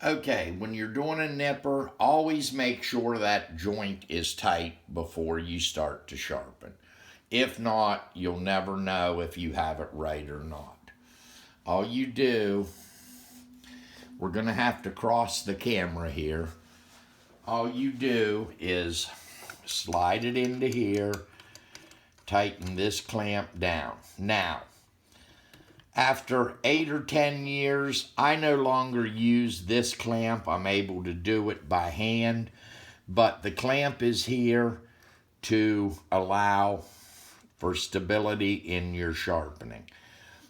Okay, when you're doing a nipper, always make sure that joint is tight before you start to sharpen. If not, you'll never know if you have it right or not. All you do, we're going to have to cross the camera here. All you do is slide it into here, tighten this clamp down. Now, after 8 or 10 years, I no longer use this clamp. I'm able to do it by hand, but the clamp is here to allow for stability in your sharpening.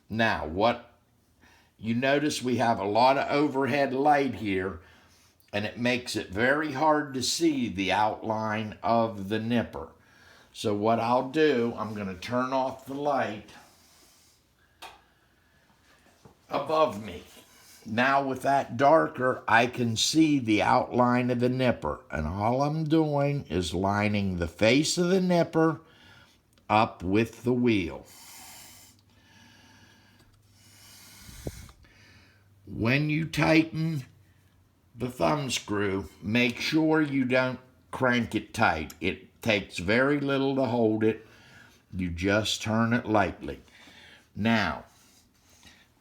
Now, what you notice, we have a lot of overhead light here, and it makes it very hard to see the outline of the nipper. So what I'll do, I'm going to turn off the light above me. Now with that darker, I can see the outline of the nipper, and all I'm doing is lining the face of the nipper up with the wheel. When you tighten the thumb screw, make sure you don't crank it tight. It takes very little to hold it. You just turn it lightly. Now,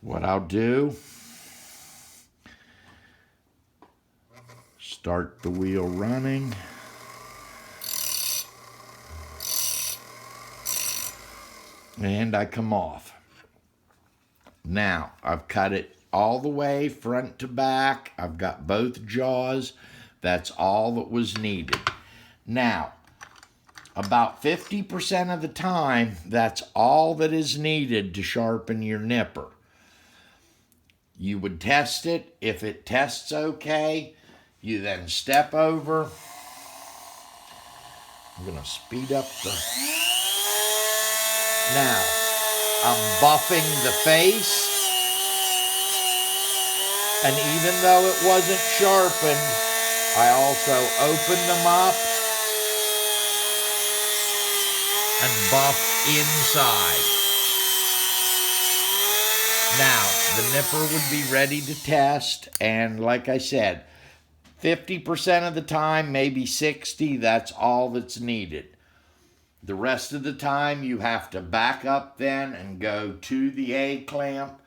what I'll do, start the wheel running. And I come off. Now, I've cut it all the way front to back. I've got both jaws. That's all that was needed. Now, about 50% of the time, that's all that is needed to sharpen your nipper. You would test it. If it tests okay, you then step over. I'm going to speed up the... Now, I'm buffing the face. And even though it wasn't sharpened, I also opened them up and buff inside. Now, the nipper would be ready to test, and like I said, 50% of the time, maybe 60, that's all that's needed. The rest of the time, you have to back up then and go to the A-clamp,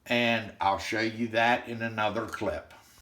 and I'll show you that in another clip.